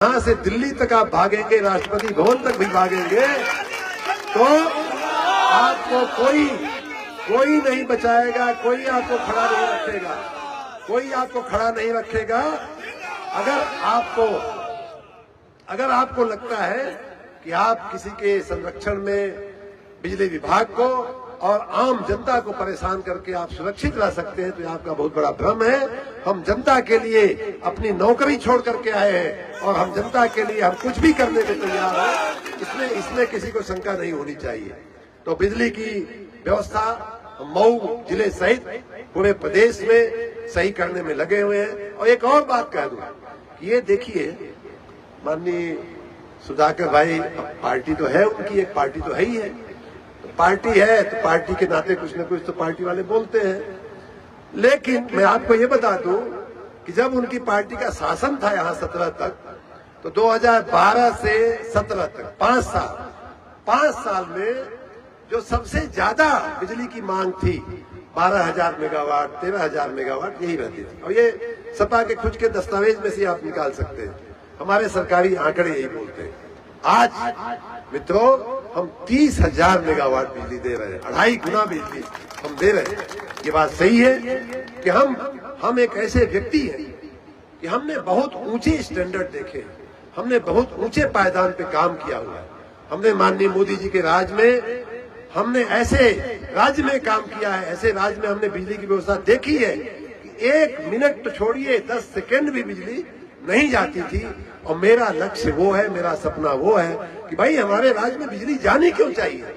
यहां से दिल्ली तक आप भागेंगे, राष्ट्रपति भवन तक भी भागेंगे, तो आपको कोई नहीं बचाएगा, कोई आपको खड़ा नहीं रखेगा, कोई आपको खड़ा नहीं रखेगा। अगर आपको लगता है कि आप किसी के संरक्षण में बिजली विभाग को और आम जनता को परेशान करके आप सुरक्षित रह सकते हैं, तो ये आपका बहुत बड़ा भ्रम है। हम जनता के लिए अपनी नौकरी छोड़ करके आए हैं और हम जनता के लिए हम कुछ भी करने को तैयार हैं। इसमें किसी को शंका नहीं होनी चाहिए। तो बिजली की व्यवस्था मऊ जिले सहित पूरे प्रदेश में सही करने में लगे हुए हैं। और एक और बात कह दूं, ये देखिए, माननीय सुधाकर भाई, पार्टी तो है उनकी, एक पार्टी तो है ही है, पार्टी है तो पार्टी के नाते कुछ न कुछ तो पार्टी वाले बोलते हैं। लेकिन मैं आपको ये बता दूं कि जब उनकी पार्टी का शासन था यहाँ 17 तक, तो 2012 से 17 तक 5 साल में जो सबसे ज्यादा बिजली की मांग थी 12,000 मेगावाट, 13,000 मेगावाट यही रहती थी। और ये सपा के खुद के दस्तावेज में से आप निकाल सकते हैं, हमारे सरकारी आंकड़े यही बोलते हैं। आज मित्रों, हम 30,000 मेगावाट बिजली दे रहे हैं, 2.5 गुना बिजली हम दे रहे हैं। ये बात सही है कि हम एक ऐसे व्यक्ति हैं कि हमने बहुत ऊंचे स्टैंडर्ड देखे, हमने बहुत ऊंचे पायदान पे काम किया हुआ है। हमने माननीय मोदी जी के राज में, हमने ऐसे राज्य में काम किया है, ऐसे राज्य में हमने बिजली की व्यवस्था देखी है कि 1 मिनट तो छोड़िए 10 सेकेंड भी बिजली नहीं जाती थी। और मेरा लक्ष्य वो है, मेरा सपना वो है कि भाई हमारे राज्य में बिजली जानी क्यों चाहिए।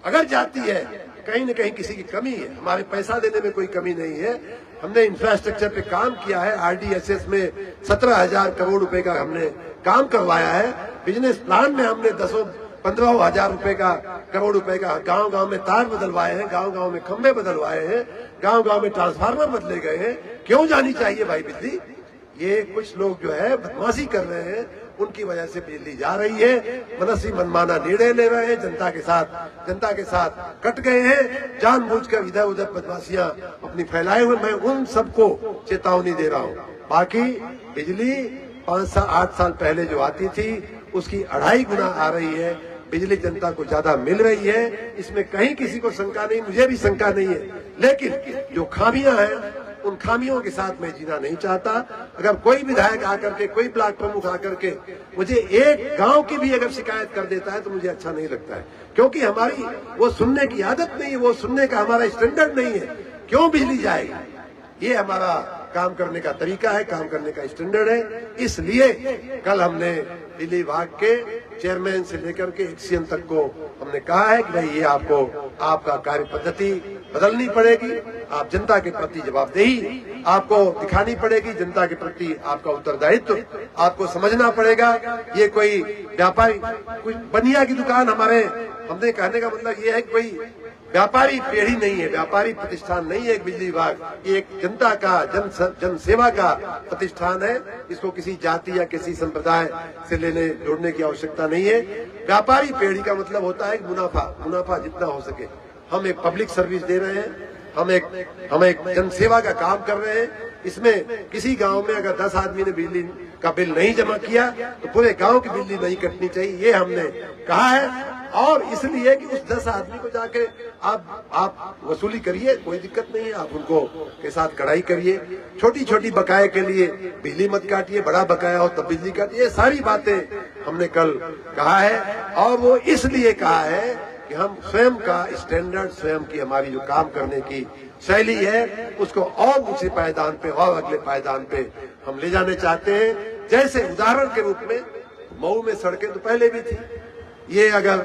अगर जाती है कहीं न कहीं किसी की कमी है, हमारे पैसा देने में कोई कमी नहीं है। हमने इंफ्रास्ट्रक्चर पे काम किया है, RDSS में 17,000 करोड़ रुपए का हमने काम करवाया है। बिजनेस प्लान में हमने 10-15 रुपए का करोड़ रुपए का गांव-गांव में तार बदलवाए हैं, गांव-गांव में खंभे बदलवाए हैं, गांव-गांव में ट्रांसफार्मर बदले गए हैं। क्यों जानी चाहिए भाई बिजली? ये कुछ लोग जो है बदमाशी कर रहे हैं, उनकी वजह से बिजली जा रही है। मनसी मनमाना निर्णय ले रहे हैं, जनता के साथ कट गए हैं, जानबूझकर इधर उधर बदमाशियां अपनी फैलाए हुए। मैं उन सबको चेतावनी दे रहा हूं। बाकी बिजली 5-8 साल पहले जो आती थी उसकी 2.5 गुना आ रही है, बिजली जनता को ज्यादा मिल रही है, इसमें कहीं किसी को शंका नहीं, मुझे भी शंका नहीं है। लेकिन जो खामियां हैं, उन खामियों के साथ मैं जीना नहीं चाहता। अगर कोई विधायक आकर के, कोई ब्लॉक प्रमुख आकर के मुझे एक गांव की भी अगर शिकायत कर देता है तो मुझे अच्छा नहीं लगता है, क्योंकि हमारी वो सुनने की आदत नहीं है, वो सुनने का हमारा स्टैंडर्ड नहीं है। क्यों बिजली जाएगी, ये हमारा काम करने का तरीका है, काम करने का स्टैंडर्ड है। इसलिए कल हमने बिजली विभाग के चेयरमैन से लेकर के एक्सीएम तक को हमने कहा है कि भाई ये आपका कार्य पद्धति बदलनी पड़ेगी। आप जनता के प्रति जवाबदेही आपको दिखानी पड़ेगी, जनता के प्रति आपका उत्तरदायित्व आपको समझना पड़ेगा। ये कोई व्यापारी, कोई बनिया की दुकान हमने कहने का मतलब ये है कि कोई व्यापारी पेढ़ी नहीं है, व्यापारी प्रतिष्ठान नहीं है एक बिजली विभाग। ये एक जनता का जन सेवा का प्रतिष्ठान है। इसको किसी जाति या किसी संप्रदाय से जोड़ने की आवश्यकता नहीं है। व्यापारी पेढ़ी का मतलब होता है मुनाफा जितना हो सके। हम एक पब्लिक सर्विस दे रहे हैं, हम एक जन सेवा का काम कर रहे हैं। इसमें किसी गांव में अगर 10 आदमी ने बिजली का बिल नहीं जमा किया तो पूरे गांव की बिजली नहीं कटनी चाहिए, ये हमने कहा है। और इसलिए कि उस 10 आदमी को जाके आप वसूली करिए, कोई दिक्कत नहीं है, आप उनको के साथ कड़ाई करिए। छोटी छोटी बकाये के लिए बिजली मत काटिए, बड़ा बकाया हो तब बिजली काटिए। ये सारी बातें हमने कल कहा है। और वो इसलिए कहा है कि हम स्वयं का स्टैंडर्ड, स्वयं की हमारी जो काम करने की शैली है उसको और ऊंचे पायदान पे और अगले पायदान पे हम ले जाने चाहते हैं। जैसे उदाहरण के रूप में मऊ में सड़कें तो पहले भी थी, ये अगर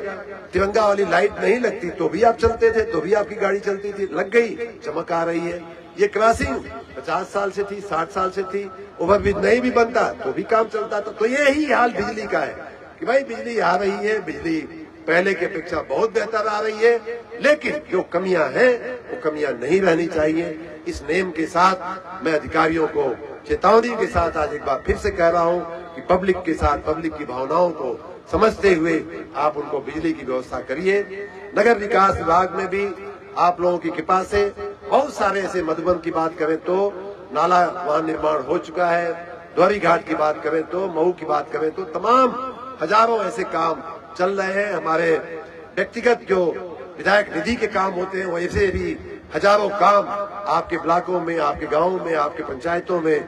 तिरंगा वाली लाइट नहीं लगती तो भी आप चलते थे, तो भी आपकी गाड़ी चलती थी। लग गई, चमक आ रही है। ये क्रॉसिंग 50 साल से थी, 60 साल से थी, ओवरब्रिज नहीं भी बनता तो भी काम चलता था। तो यही हाल बिजली का है कि भाई बिजली आ रही है, बिजली पहले की अपेक्षा बहुत बेहतर आ रही है, लेकिन जो कमियां हैं वो कमियां नहीं रहनी चाहिए। इस नेम के साथ मैं अधिकारियों को चेतावनी के साथ आज एक बार फिर से कह रहा हूं कि पब्लिक के साथ, पब्लिक की भावनाओं को समझते हुए आप उनको बिजली की व्यवस्था करिए। नगर विकास विभाग में भी आप लोगों की कृपा से बहुत सारे ऐसे, मधुबन की बात करें तो नाला वहां निर्माण हो चुका है, द्वारी घाट की बात करें तो, मऊ की बात करें तो, तमाम हजारों ऐसे काम चल रहे हैं। हमारे व्यक्तिगत जो विधायक निधि के काम होते हैं वैसे भी हजारों काम आपके ब्लॉकों में, आपके गांवों में, आपके पंचायतों में,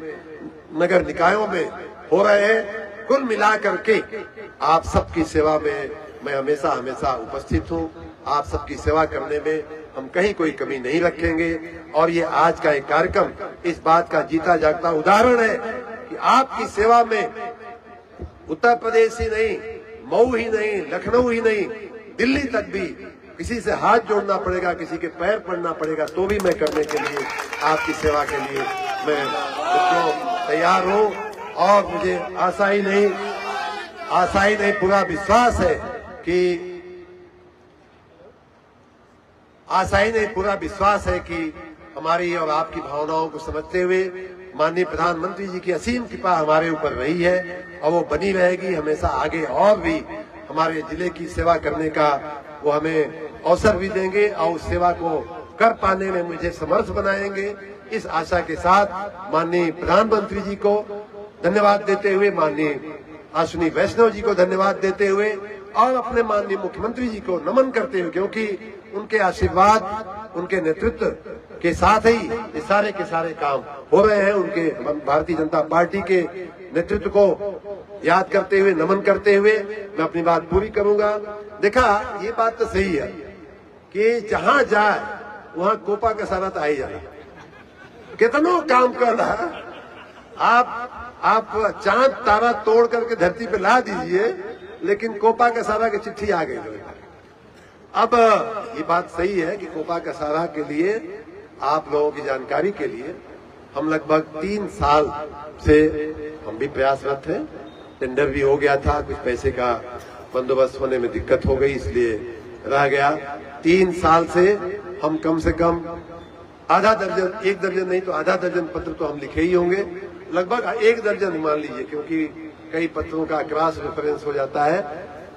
नगर निकायों में हो रहे हैं। कुल मिलाकर के आप सबकी सेवा में मैं हमेशा हमेशा उपस्थित हूं। आप सबकी सेवा करने में हम कहीं कोई कमी नहीं रखेंगे। और ये आज का एक कार्यक्रम इस बात का जीता जागता उदाहरण है कि आपकी सेवा में उत्तर प्रदेश ही नहीं, मऊ ही नहीं, लखनऊ ही नहीं, दिल्ली तक भी किसी से हाथ जोड़ना पड़ेगा, किसी के पैर पड़ना पड़ेगा तो भी मैं करने के लिए, आपकी सेवा के लिए मैं तैयार हूं। और मुझे आशा ही नहीं पूरा विश्वास है कि हमारी और आपकी भावनाओं को समझते हुए माननीय प्रधानमंत्री जी की असीम कृपा हमारे ऊपर रही है और वो बनी रहेगी हमेशा आगे। और भी हमारे जिले की सेवा करने का वो हमें अवसर भी देंगे और उस सेवा को कर पाने में मुझे समर्थ बनाएंगे। इस आशा के साथ माननीय प्रधानमंत्री जी को धन्यवाद देते हुए, माननीय अश्विनी वैष्णव जी को धन्यवाद देते हुए और अपने माननीय मुख्यमंत्री जी को नमन करते हुए, क्योंकि उनके आशीर्वाद, उनके नेतृत्व के साथ ही ये सारे के सारे काम हो रहे हैं। उनके भारतीय जनता पार्टी के नेतृत्व को याद करते हुए, नमन करते हुए मैं अपनी बात पूरी करूंगा। देखा, ये बात तो सही है कि जहां जाए वहां कोपा का सारा तो आ ही जाना। कितनों काम कर रहा, आप चांद तारा तोड़ करके धरती पे ला दीजिए, लेकिन कोपा का सारा की चिट्ठी आ गई। अब ये बात सही है कि कोपा का सारा के लिए, आप लोगों की जानकारी के लिए, हम लगभग 3 साल से हम भी प्रयासरत हैं। टेंडर भी हो गया था, कुछ पैसे का बंदोबस्त होने में दिक्कत हो गई, इसलिए रह गया। 3 साल से हम कम से कम आधा दर्जन, 1 दर्जन नहीं तो आधा दर्जन पत्र तो हम लिखे ही होंगे, लगभग 1 दर्जन मान लीजिए, क्योंकि कई पत्रों का क्रॉस रेफरेंस हो जाता है,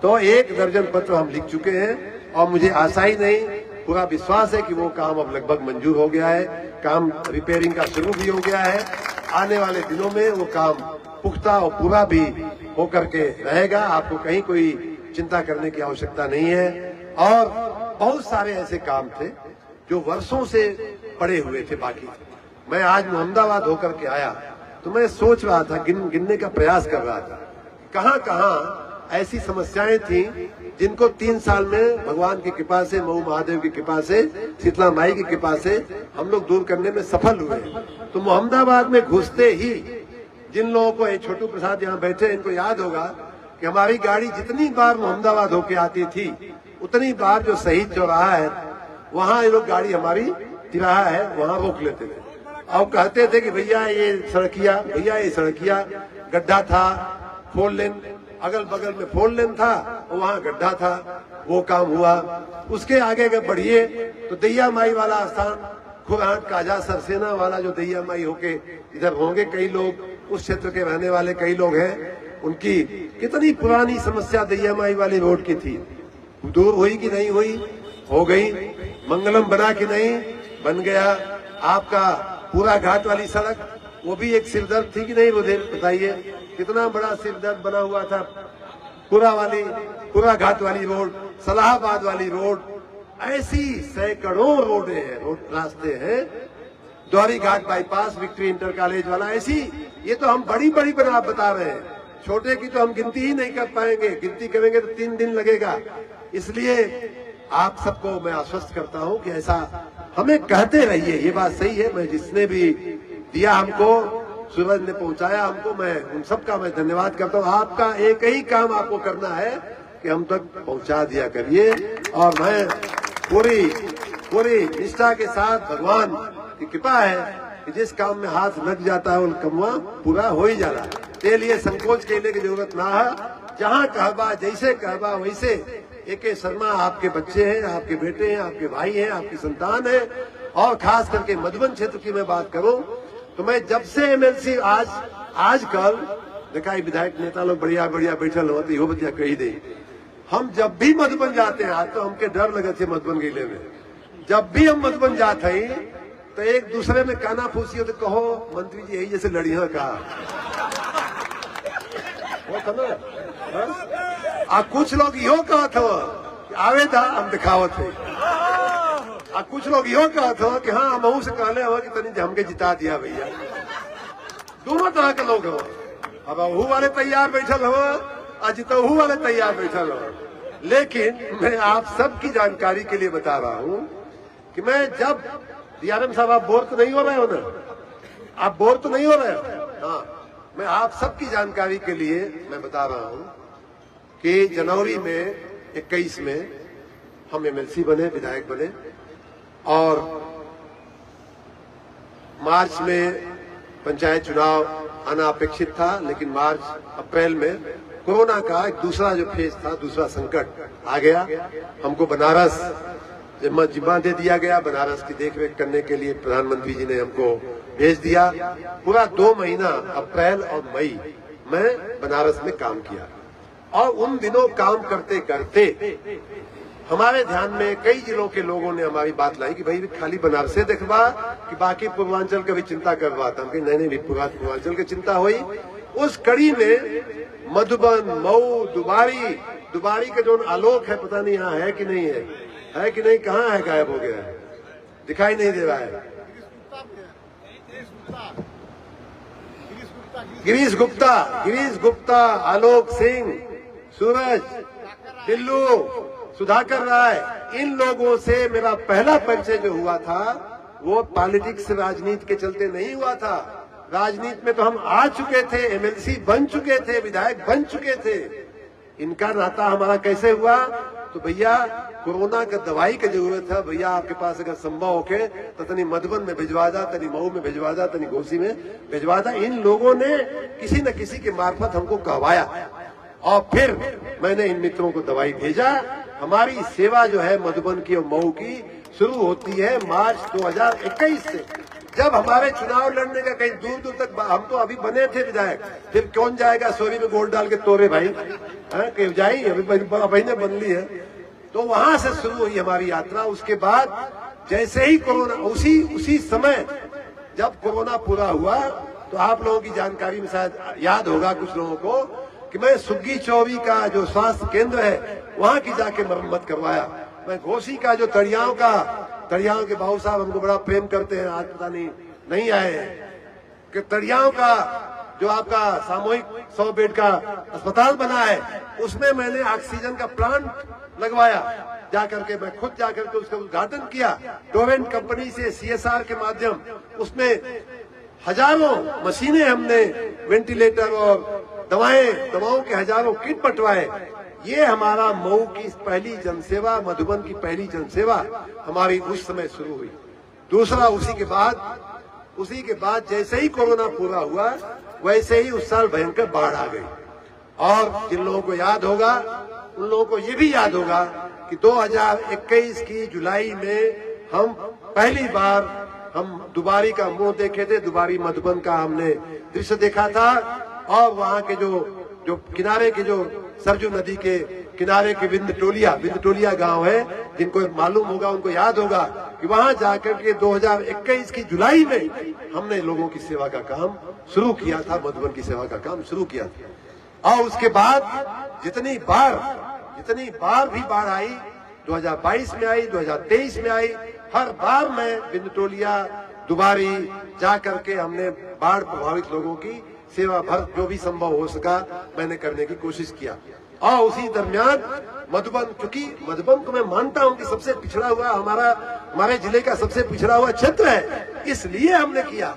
तो 1 दर्जन पत्र हम लिख चुके हैं। और मुझे आशा ही नहीं, पूरा विश्वास है कि वो काम अब लगभग मंजूर हो गया है। काम रिपेयरिंग का शुरू भी हो गया है। आने वाले दिनों में वो काम पुख्ता और पूरा भी होकर के रहेगा। आपको कहीं कोई चिंता करने की आवश्यकता नहीं है। और बहुत सारे ऐसे काम थे जो वर्षों से पड़े हुए थे बाकी। मैं आज मोहम्मदाबाद होकर के आया तो मैं सोच रहा था, गिनने का प्रयास कर रहा था, कहां कहां ऐसी समस्याएं थी जिनको 3 साल में भगवान की कृपा से, मऊ महादेव की कृपा से, शीतला माई की कृपा से हम लोग दूर करने में सफल हुए। तो मोहम्मदाबाद में घुसते ही जिन लोगों को, छोटू प्रसाद यहाँ बैठे, इनको याद होगा कि हमारी गाड़ी जितनी बार मोहम्मदाबाद होके आती थी उतनी बार जो शहीद चौराहा है वहां ये लोग गाड़ी हमारी तिराहा है वहां रोक लेते थे और कहते थे कि भैया ये सड़किया गड्ढा था, 4 लेन, अगल बगल में 4 लेन था और वहां गड्ढा था। वो काम हुआ। उसके आगे अगर बढ़िए तो दैया माई वाला स्थान, खुरहाट काजा सरसेना वाला जो दैया माई होके इधर होंगे, कई लोग उस क्षेत्र के रहने वाले कई लोग हैं, उनकी कितनी पुरानी समस्या दैया माई वाली रोड की थी। दूर हुई कि नहीं हुई? हो गई। मंगलम बना कि नहीं? बन गया। आपका पूरा घाट वाली सड़क, वो भी एक सिरदर्द थी कि नहीं? वो बताइए, कितना बड़ा सिरदर्द बना हुआ था। पूरा घाट वाली रोड, सलाहाबाद वाली रोड, ऐसी सैकड़ों रोडें हैं, रास्ते हैं। द्वारी घाट बाईपास, विक्ट्री इंटर कॉलेज वाला, ऐसी, ये तो हम बड़ी बड़ी बता रहे हैं। छोटे की तो हम गिनती ही नहीं कर पाएंगे, गिनती करेंगे तो 3 दिन लगेगा। इसलिए आप सबको मैं आश्वस्त करता हूं कि ऐसा हमें कहते रहिए। ये बात सही है, मैं जिसने भी दिया हमको, सूरज ने पहुंचाया हमको, मैं उन सबका मैं धन्यवाद करता हूं। आपका एक ही काम आपको करना है कि हम तक पहुंचा दिया करिए। और मैं पूरी निष्ठा के साथ, भगवान की कृपा है कि जिस काम में हाथ लग जाता है वो कमवा पूरा हो ही जा रहा है। इसके लिए संकोच कहने की जरूरत ना है। जहाँ कहबा, जैसे कहबा वैसे। AK शर्मा आपके बच्चे हैं, आपके बेटे हैं, आपके भाई हैं, आपकी संतान है। और खास करके मधुबन क्षेत्र की मैं बात करूं तो मैं जब से MLC आजकल देखा, विधायक नेता लोग बढ़िया बैठल होते, यो बतिया कही दे। हम जब भी मधुबन जाते हैं, आज तो हमके डर लगे थे मधुबन गईले में, जब भी हम मधुबन जाते हैं तो एक दूसरे में काना फूसी हो तो कहो मंत्री जी यही जैसे लड़िया का वो था ना। आ कुछ लोग यो कहत हो कि आवेदा हम दिखावत है, आ कुछ लोग यो कहत हो कि हाँ हम से कहले हो कि तनी हमके जिता दिया भैया। दोनों तरह के लोग हो। अब अहू वाले तैयार बैठल हो, आज जितहू वाले तैयार बैठल हो। लेकिन मैं आप सबकी जानकारी के लिए बता रहा हूं कि मैं जब डीआरएम साहब, आप बोर तो नहीं हो रहे हो ना? आप बोर तो नहीं हो रहे हो? हाँ, मैं आप सबकी जानकारी के लिए मैं बता रहा हूं कि जनवरी में 21 में हम एमएलसी बने, विधायक बने, और मार्च में पंचायत चुनाव आना अपेक्षित था, लेकिन मार्च अप्रैल में कोरोना का एक दूसरा जो फेज था, दूसरा संकट आ गया। हमको बनारस जिम्मा दे दिया गया। बनारस की देखरेख करने के लिए प्रधानमंत्री जी ने हमको भेज दिया। पूरा 2 महीना अप्रैल और मई में बनारस में काम किया, और उन दिनों काम करते करते हमारे ध्यान में कई जिलों के लोगों ने हमारी बात लाई कि भाई खाली बनारस से देखबा कि बाकी पूर्वांचल का भी चिंता करवा। हम कहीं नहीं भी पूर्वांचल की चिंता हुई। उस कड़ी में मधुबन, मऊ, दुबारी का जो आलोक है, पता नहीं यहाँ है कि नहीं है कि नहीं, कहाँ है, गायब हो गया है, दिखाई नहीं दे रहा है। गिरीश गुप्ता, आलोक सिंह, सूरज, टिल्लू, सुधाकर राय, इन लोगों से मेरा पहला परिचय जो हुआ था वो पॉलिटिक्स, राजनीति के चलते नहीं हुआ था। राजनीति में तो हम आ चुके थे, एमएलसी बन चुके थे, विधायक बन चुके थे। इनका नाता हमारा कैसे हुआ? तो भैया कोरोना का दवाई की जरूरत है, भैया आपके पास अगर संभव होके तो तनी मधुबन में भिजवा दा, तनी मऊ में भिजवा दा, तनी घोसी में भिजवा दा। इन लोगों ने किसी न किसी के मार्फत हमको कहवाया, और फिर मैंने इन मित्रों को दवाई भेजा। हमारी सेवा जो है मधुबन की और मऊ की शुरू होती है मार्च 2021 से, जब हमारे चुनाव लड़ने का कहीं दूर दूर तक, हम तो अभी बने थे विधायक, फिर कौन जाएगा सोरी में गोल्ड डाल के तोरे भाई, कहीं जाई अभी ने बन ली है। तो वहां से शुरू हुई हमारी यात्रा। उसके बाद जैसे ही कोरोना, उसी समय जब कोरोना पूरा हुआ, तो आप लोगों की जानकारी में शायद याद होगा कुछ लोगों को कि मैं सुग्गी चौरी का जो स्वास्थ्य केंद्र है वहां की जाके मरम्मत करवाया। मैं घोसी का जो तड़ियाओं के बाबू साहब हमको बड़ा प्रेम करते हैं, आज पता नहीं आए हैं, कि तड़ियाओं का जो आपका सामूहिक 100 बेड का अस्पताल बना है, उसमें मैंने ऑक्सीजन का प्लांट लगवाया। जाकर के मैं खुद जाकर के उसका उद्घाटन किया। टोरेंट कंपनी से सीएसआर के माध्यम उसमें हजारों मशीनें, हमने वेंटिलेटर और दवाओं के हजारों किट बंटवाए। ये हमारा मऊ की पहली जनसेवा, मधुबन की पहली जनसेवा हमारी उस समय शुरू हुई। दूसरा, उसी के बाद जैसे ही कोरोना पूरा हुआ, वैसे ही उस साल भयंकर बाढ़ आ गई। और जिन लोगों को याद होगा, उन लोगों को ये भी याद होगा कि 2021 की जुलाई में हम पहली बार दुबारी का मुंह देखे थे। दुबारी मधुबन का हमने दृश्य देखा था, और वहाँ के जो किनारे के, जो सरजू नदी के किनारे के विंदटोलिया गांव है, जिनको मालूम होगा, उनको याद होगा कि वहां जाकर के 2021 की जुलाई में हमने लोगों की सेवा का काम शुरू किया था, मधुबन की सेवा का काम शुरू किया था। और उसके बाद जितनी बार भी बाढ़ आई, 2022 में आई, 2023 में आई, हर बार मैं विंदटोलिया, दुबारी जाकर के हमने बाढ़ प्रभावित लोगों की सेवा भर जो भी संभव हो सका मैंने करने की कोशिश किया। और उसी दरमियान मधुबन, क्योंकि मधुबन को मैं मानता हूं कि सबसे पिछड़ा हुआ हमारे जिले का सबसे पिछड़ा हुआ क्षेत्र है, इसलिए हमने किया।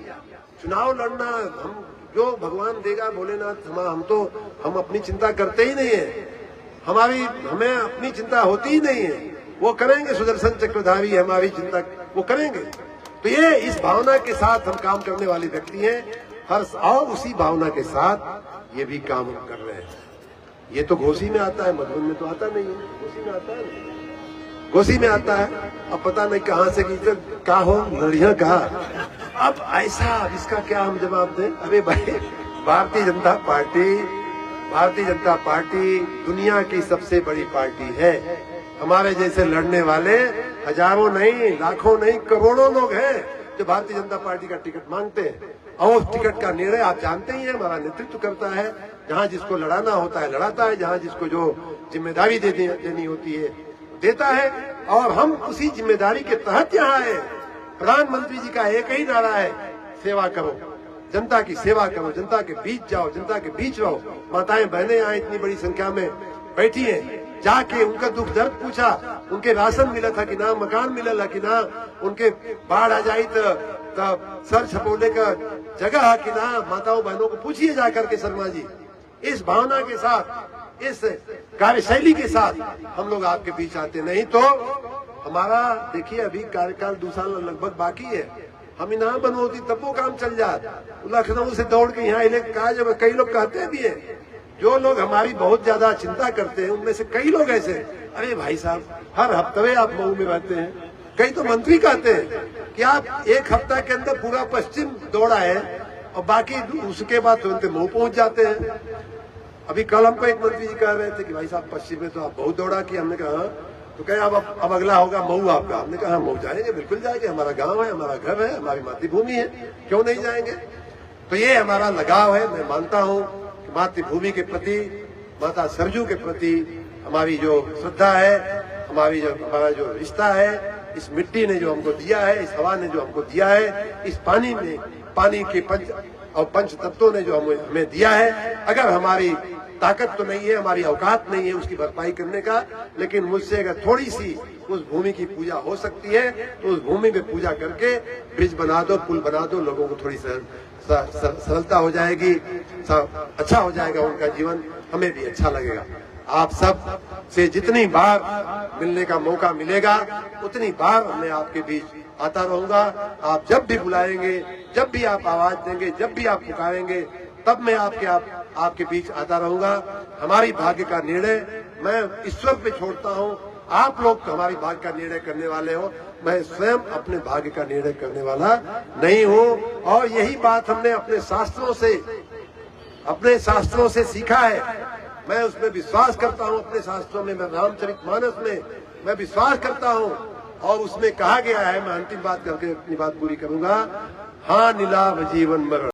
चुनाव लड़ना हम जो भगवान देगा, भोलेनाथ, हम अपनी चिंता करते ही नहीं है, हमें अपनी चिंता होती ही नहीं है। वो करेंगे, सुदर्शन चक्रधारी हमारी चिंता वो करेंगे। तो ये इस भावना के साथ हम काम करने वाले व्यक्ति हैं, और उसी भावना के साथ ये भी काम कर रहे हैं। ये तो घोसी में आता है, मधुबन में तो आता नहीं है। घोसी में आता है। अब पता नहीं कहाँ से कहा हो, लड़िया कहा। अब ऐसा, इसका क्या हम जवाब दें? अरे भाई, भारतीय जनता पार्टी दुनिया की सबसे बड़ी पार्टी है। हमारे जैसे लड़ने वाले हजारों नहीं, लाखों नहीं, करोड़ों लोग हैं जो भारतीय जनता पार्टी का टिकट मांगते हैं। और उस टिकट का निर्णय आप जानते ही हैं, हमारा नेतृत्व करता है। जहां जिसको लड़ाना होता है लड़ाता है, जहां जिसको जो जिम्मेदारी देनी होती है देता है, और हम उसी जिम्मेदारी के तहत यहाँ आए। प्रधानमंत्री जी का एक ही नारा है, सेवा करो, जनता की सेवा करो, जनता के बीच जाओ, जनता के बीच रहो। माताएं बहनें यहाँ इतनी बड़ी संख्या में बैठी हैं, जाके उनका दुख दर्द पूछा, उनके राशन मिला था कि ना, मकान मिला कि ना, उनके बाढ़ आ जाई तो सर छपोले का जगह है कि ना, माताओं बहनों को पूछिए जाकर के शर्मा जी। इस भावना के साथ, इस कार्यशैली के साथ हम लोग आपके बीच आते, नहीं तो हमारा देखिए अभी कार्यकाल 2 साल लगभग बाकी है। हम यहाँ बनोती तब वो काम चल जाए, लखनऊ से दौड़ के यहाँ कहा जब कई लोग कहते भी है, जो लोग हमारी बहुत ज्यादा चिंता करते हैं उनमें से कई लोग ऐसे, अरे भाई साहब हर हफ्ते आप मऊ में रहते हैं। कई तो मंत्री कहते हैं कि आप एक हफ्ता के अंदर पूरा पश्चिम दौड़ा है और बाकी उसके बाद तुरंत मऊ पहुंच जाते हैं। अभी कल हमको एक मंत्री जी कह रहे थे कि भाई साहब पश्चिम में तो आप बहुत दौड़ा किया। हमने कहा हाँ, तो कहे अब अगला होगा मऊ आपका। हमने कहा मऊ जाएंगे, बिल्कुल जाएंगे, हमारा गांव है, हमारा घर है, हमारी मातृभूमि है, क्यों नहीं जाएंगे। तो ये हमारा लगाव है। मैं मानता हूँ कि मातृभूमि के प्रति, माता सरजू के प्रति हमारी जो श्रद्धा है, हमारा जो रिश्ता है, इस मिट्टी ने जो हमको दिया है, इस हवा ने जो हमको दिया है, इस पानी ने, पानी के पंच तत्वों ने जो हमें दिया है, अगर हमारी ताकत तो नहीं है, हमारी औकात नहीं है उसकी भरपाई करने का, लेकिन मुझसे अगर थोड़ी सी उस भूमि की पूजा हो सकती है तो उस भूमि में पूजा करके ब्रिज बना दो, पुल बना दो, लोगों को थोड़ी सरलता हो जाएगी, अच्छा हो जाएगा उनका जीवन, हमें भी अच्छा लगेगा। आप सब से जितनी बार मिलने का मौका मिलेगा उतनी बार मैं आपके बीच आता रहूंगा। आप जब भी बुलाएंगे, जब भी आप आवाज देंगे, जब भी आप पुकारेंगे, तब मैं आपके बीच आता रहूंगा। हमारी भाग्य का निर्णय मैं ईश्वर पे छोड़ता हूँ। आप लोग हमारी भाग्य का निर्णय करने वाले हो, मैं स्वयं अपने भाग्य का निर्णय करने वाला नहीं हूँ। और यही बात हमने अपने शास्त्रों से सीखा है। मैं उसमें विश्वास करता हूँ, अपने शास्त्रों में, मैं रामचरितमानस में मैं विश्वास करता हूँ, और उसमें कहा गया है, मैं अंतिम बात करके अपनी बात पूरी करूंगा, हाँ निलाभ जीवन मरण।